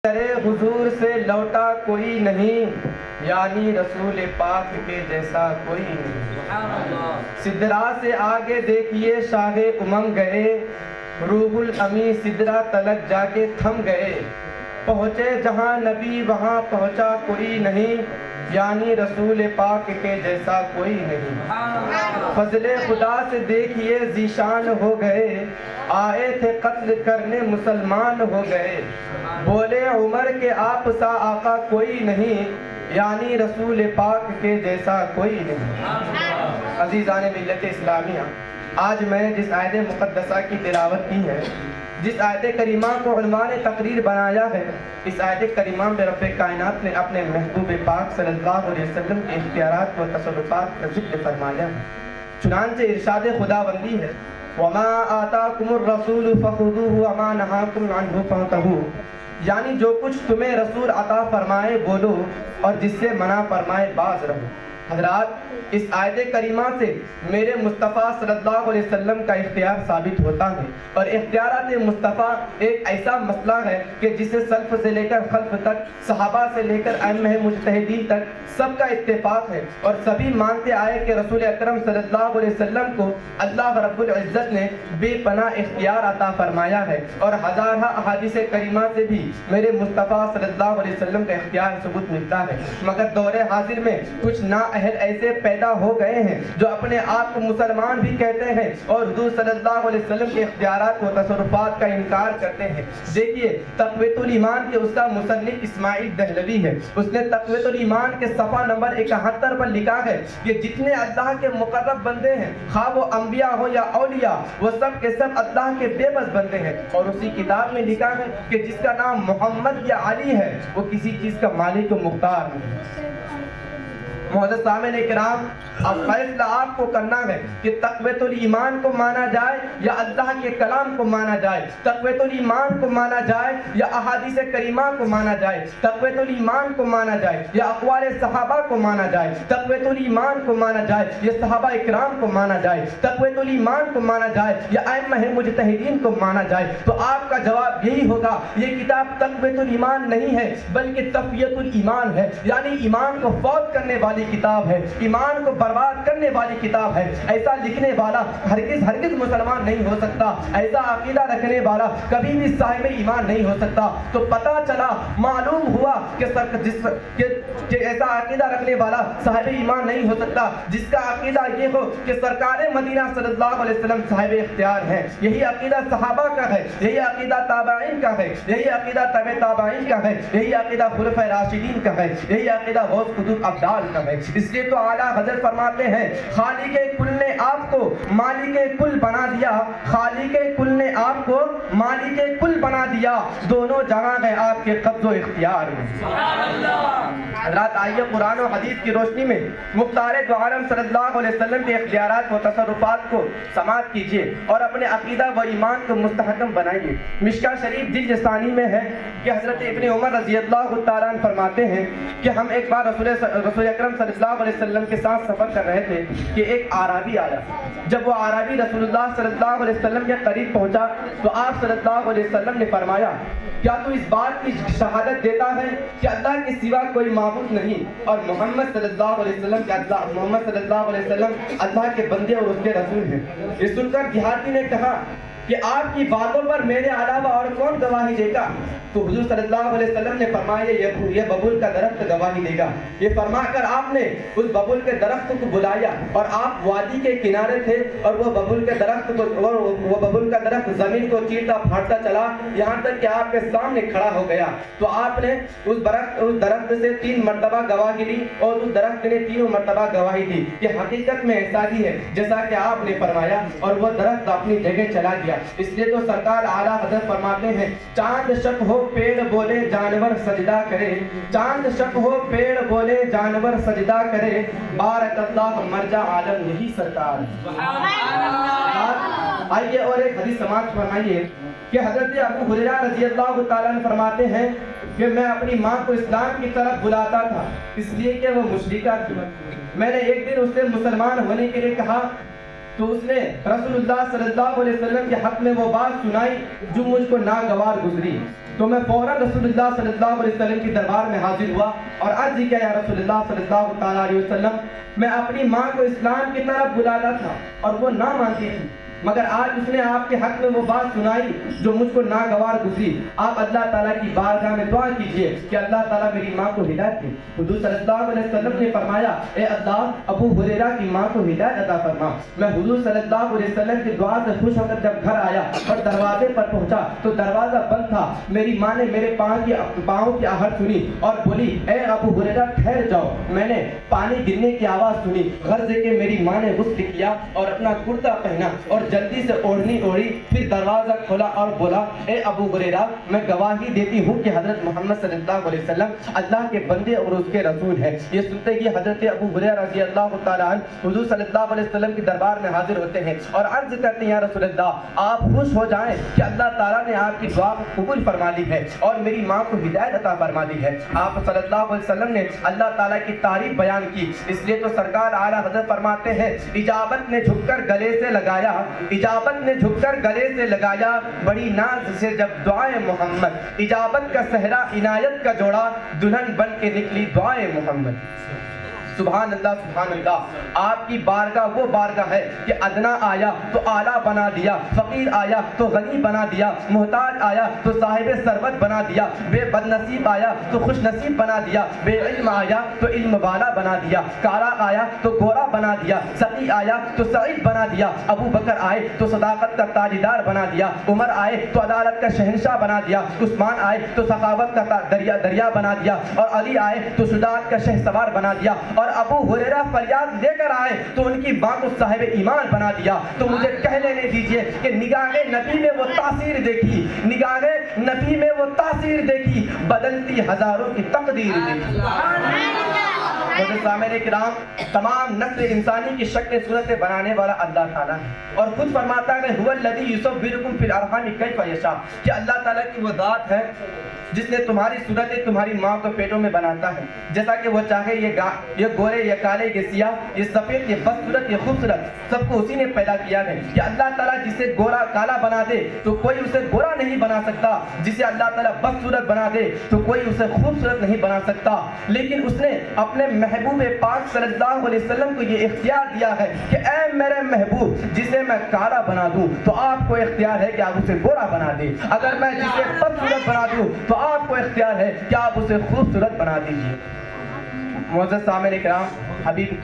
کرے حضور سے لوٹا کوئی نہیں، یعنی رسول پاک کے جیسا کوئی نہیں۔ سدرا سے آگے دیکھیے شاہ امم گئے، روح الامی سدرا تلک جا کے تھم گئے۔ پہنچے جہاں نبی وہاں پہنچا کوئی نہیں، یعنی رسول پاک کے جیسا کوئی نہیں۔ فضل خدا سے دیکھیے ذیشان ہو گئے، آئے تھے قتل کرنے مسلمان ہو گئے۔ بولے عمر کے آپ سا آقا کوئی نہیں، یعنی رسول پاک کے جیسا کوئی نہیں۔ عزیزان ملت اسلامیہ، آج میں جس آیت مقدسہ کی تلاوت کی ہے، جس آیت کریمہ کو عنوان تقریر بنایا ہے، اس آیت کریمہ میں رب کائنات نے اپنے محبوب پاک صلی اللہ علیہ وسلم کے اختیارات و تصرفات کا ذکر فرمایا ہے۔ چنانچہ ارشاد خداوندی ہے، وَمَا آتَاكُمُ الرَّسُولُ فَخُذُوهُ وَمَا نَهَاكُمْ عَنْهُ فَانْتَهُوا، یعنی جو کچھ تمہیں رسول عطا فرمائے بولو اور جس سے منع فرمائے باز رہو۔ حضرات، اس آیت کریمہ سے میرے مصطفیٰ صلی اللہ علیہ وسلم کا اختیار ثابت ہوتا ہے، اور اختیارات مصطفیٰ ایک ایسا مسئلہ ہے کہ جسے سلف سے لے کر خلف تک، صحابہ سے لے کر ائمہ مجتہدین تک سب کا اتفاق ہے، اور سبھی مانتے آئے کہ رسول اکرم صلی اللہ علیہ وسلم کو اللہ رب العزت نے بے پناہ اختیار عطا فرمایا ہے، اور ہزارہ احادیث کریمہ سے بھی میرے مصطفیٰ صلی اللہ علیہ وسلم کا اختیار ثبوت ملتا ہے۔ مگر دور حاضر میں کچھ نااہل ایسے پیدا ہو گئے ہیں جو اپنے آپ کو مسلمان بھی کہتے ہیں اور حضور صلی اللہ علیہ وسلم کے اختیارات و تصرفات کا انکار کرتے ہیں۔ دیکھیے، تقویۃ الایمان کے اس کا مصنف اسماعیل دہلوی ہے، اس نے تقویۃ الایمان کے صفحہ نمبر 71 پر لکھا ہے کہ جتنے اللہ کے مقرب بندے ہیں، خواہ وہ انبیاء ہو یا اولیاء، وہ سب کے سب اللہ کے بے بس بندے ہیں۔ اور اسی کتاب میں لکھا ہے کہ جس کا نام محمد یا علی ہے وہ کسی چیز کا مالک و مختار نہیں۔ معزز سامعین کرام، اب فیصلہ آپ کو کرنا ہے کہ تقویۃ الایمان کو مانا جائے یا اللہ کے کلام کو مانا جائے، تقویۃ الایمان کو مانا جائے یا احادیث کریمہ کو مانا جائے، تقویۃ الایمان کو مانا جائے یا اقوال صحابہ کو مانا جائے، تقویۃ الایمان کو مانا جائے یا صحابہ اکرام کو مانا جائے، تقویۃ الایمان کو مانا جائے یا ائمہ مجتہدین کو مانا جائے، تو آپ کا جواب یہی ہوگا، یہ کتاب تقویۃ الایمان نہیں ہے بلکہ تفیۃ الایمان ہے، یعنی ایمان کو فوت کرنے والی کتاب ہے، ایمان کو برباد کرنے والی کتاب ہے۔ ایسا لکھنے والا ہرگز مسلمان نہیں ہو سکتا، ایسا عقیدہ رکھنے والا کبھی بھی صاحب ایمان نہیں ہو سکتا۔ تو پتہ چلا، معلوم ہوا کہ ایسا عقیدہ رکھنے والا صاحب ایمان نہیں ہو سکتا جس کا عقیدہ یہ ہو کہ سرکار مدینہ صلی اللہ علیہ وسلم صاحب اختیار ہیں۔ یہی عقیدہ صحابہ کا ہے، یہی عقیدہ تابعین کا ہے، یہی عقیدہ تبع تابعین کا ہے، یہی عقیدہ خلفائے راشدین کا ہے، یہی عقیدہ غوث قطب ابدال کا ہے۔ اس لیے تو اعلیٰ حضرت فرماتے ہیں، خالق کل نے آپ کو مالک کل بنا دیا، خالق کل نے آپ کو مالک کل بنا دیا، دونوں جہاں ہیں آپ کے قبض و اختیار میں۔ حضرات، آئیے قرآن و حدیث کی روشنی میں مختار دو عالم صلی اللہ علیہ وسلم کے اختیارات و تصرفات کو سماعت کیجیے اور اپنے عقیدہ و ایمان کو مستحکم بنائیے۔ مشکاہ شریف جلد ثانی میں ہے کہ حضرت ابن عمر رضی اللہ تعالیٰ عنہ فرماتے ہیں کہ ہم ایک بار رسول اکرم صلی اللہ علیہ وسلم کے ساتھ سفر کر رہے تھے کہ ایک اعرابی آیا۔ جب وہ اعرابی رسول اللہ صلی اللہ علیہ وسلم کے قریب پہنچا تو آپ صلی اللہ علیہ وسلم نے فرمایا، کیا تو اس بات کی شہادت دیتا ہے کہ اللہ کے سوا کوئی معبود نہیں اور محمد صلی اللہ علیہ وسلم اللہ کے بندے اور اس کے رسول ہیں؟ یہ سن کر دیہاتی نے کہا کہ آپ کی باتوں پر میرے علاوہ اور کون گواہی دے گا؟ تو حضور صلی اللہ علیہ وسلم نے فرمایا، یہ ببول کا درخت گواہی دے گا۔ یہ فرما کر آپ نے اس ببول کے درخت کو بلایا اور آپ وادی کے کنارے تھے اور وہ ببول کا درخت زمین کو چیرتا پھاڑتا چلا یہاں تک کہ آپ کے سامنے کھڑا ہو گیا۔ تو آپ نے اس درخت سے 3 مرتبہ گواہی لی اور اس درخت نے 3 مرتبہ گواہی دی کہ حقیقت میں ایسا ہی ہے جیسا کہ آپ نے فرمایا، اور وہ درخت اپنی جگہ چلا گیا۔ اس لیے تو سرکار اعلیٰ حضرت فرماتے ہیں، چاند شک ہو پیڑ بولے جانور سجدہ کرے، چاند شک ہو پیڑ بولے جانور سجدہ کرے، بارک اللہ مرجع عالم یہی سرکار۔ آئیے اور ایک حدیث سماعت فرمائیے کہ حضرت ابو ہریرہ رضی اللہ تعالیٰ عنہ فرماتے ہیں کہ میں اپنی ماں کو اسلام کی طرف بلاتا تھا اس لیے کہ وہ مشرکہ تھی۔ میں نے ایک دن اس سے مسلمان ہونے کے لیے کہا تو اس نے رسول اللہ صلی اللہ علیہ وسلم کے حق میں وہ بات سنائی جو مجھ کو ناگوار گزری. تو میں فوراً رسول اللہ صلی اللہ علیہ وسلم کے دربار میں حاضر ہوا اور عرض کیا یا رسول اللہ صلی اللہ تعالیٰ علیہ وسلم میں اپنی ماں کو اسلام کی طرف بلاتا تھا اور وہ نہ مانتی تھی, مگر آج اس نے آپ کے حق میں وہ بات سنائی جو مجھ کو ناگوار گزری. آپ اللہ تعالیٰ کی بارگاہ میں دعا کیجئے کہ اللہ تعالیٰ میری ماں کو ہدایت دے. حضور صلی اللہ علیہ وسلم نے فرمایا اے اللہ ابو ہریرہ کی ماں کو ہدایت عطا فرما. میں حضور صلی اللہ علیہ وسلم کی دعا سے خوش ہو کر جب گھر آیا اور دروازے پر پہنچا تو دروازہ بند تھا. میری ماں نے میرے پاؤں کی آہٹ سنی اور بولی اے ابو ہریرہ ٹھہر جاؤ. میں نے پانی گرنے کی آواز سنی, غرض کہ میری ماں نے غسل کیا اور اپنا کرتا پہنا اور جلدی سے اوڑھنی اوڑھی, پھر دروازہ کھولا اور بولا اے ابو ہریرہ میں گواہی دیتی ہوں کہ حضرت محمد صلی اللہ علیہ وسلم اللہ کے بندے اور اس کے رسول ہیں. یہ سنتے ہی حضرت ابو ہریرہ رضی اللہ تعالیٰ عنہ حضور صلی اللہ علیہ وسلم کے دربار میں حاضر ہوتے ہیں اور عرض کرتے ہیں یا رسول اللہ آپ خوش ہو جائیں کہ اللہ تعالیٰ نے آپ کی دعا کو قبول فرما لی ہے اور میری ماں کو ہدایت عطا فرما دی ہے. آپ صلی اللہ علیہ وسلم نے اللہ تعالیٰ کی تعریف بیان کی, اس لیے تو سرکار اعلیٰ حضرت فرماتے ہیں اجابت نے جھک کر گلے سے لگایا, اجابت نے جھک کر گلے سے لگایا بڑی ناز سے جب دعائے محمد, اجابت کا صحرا عنایت کا جوڑا دلہن بن کے نکلی دعائے محمد. سبحان اللہ سبحان اللہ. آپ کی بارگاہ وہ بارگاہ ہے کہ ادنا آیا تو اعلیٰ بنا دیا, فقیر آیا تو غنی بنا دیا, محتاج آیا تو صاحب ثروت بنا دیا, بے بد نصیب آیا تو خوش نصیب بنا دیا, بے علم آیا تو علم والا بنا دیا, کالا آیا تو گورا بنا دیا, سقی آیا تو سعید بنا دیا, ابو بکر آئے تو صداقت کا تاجدار بنا دیا, عمر آئے تو عدالت کا شہنشاہ بنا دیا, عثمان آئے تو سخاوت کا دریا بنا دیا, اور علی آئے تو شجاعت کا شہ سوار بنا دیا, اور ابو ہریرہ فریاد لے کر آئے تو ان کی ماں کو صاحب ایمان بنا دیا. تو مجھے کہہ لینے دیجئے کہ نگاہ نبی میں وہ تاثیر دیکھی, نگاہ نبی میں وہ تاثیر دیکھی, بدلتی ہزاروں کی تقدیر دیکھی. سامعین کرام, تمام نسل انسانی کی شکل صورت بنانے والا اللہ تعالیٰ ہے اور خود فرماتا ہے هو الذی یصورکم فی الارحام کیف یشاء, کہ اللہ تعالیٰ کی وہ ذات ہے جس نے تمہاری صورتیں تمہاری ماں کو پیٹوں میں بناتا ہے جیسا کہ وہ چاہے. یہ گورے یہ کالے یہ سیاہ یہ سفید یہ بدصورت یہ خوبصورت سب کو اسی نے پیدا کیا ہے. کہ اللہ تعالیٰ جسے گورا کالا بنا دے تو کوئی اسے گورا نہیں بنا سکتا, جسے اللہ تعالیٰ بدصورت بنا دے تو کوئی اسے خوبصورت نہیں بنا سکتا. لیکن اس نے اپنے محبوب پاک صلی اللہ علیہ وسلم کو یہ اختیار دیا ہے کہ اے میرے محبوب جسے میں کالا بنا دوں تو آپ کو اختیار ہے کہ آپ اسے گورا بنا دیں, اگر میں جسے بدصورت بنا دوں تو آپ کو اختیار ہے کہ آپ اسے خوبصورت بنا دیجیے. معزز سامعین کرام, حبیب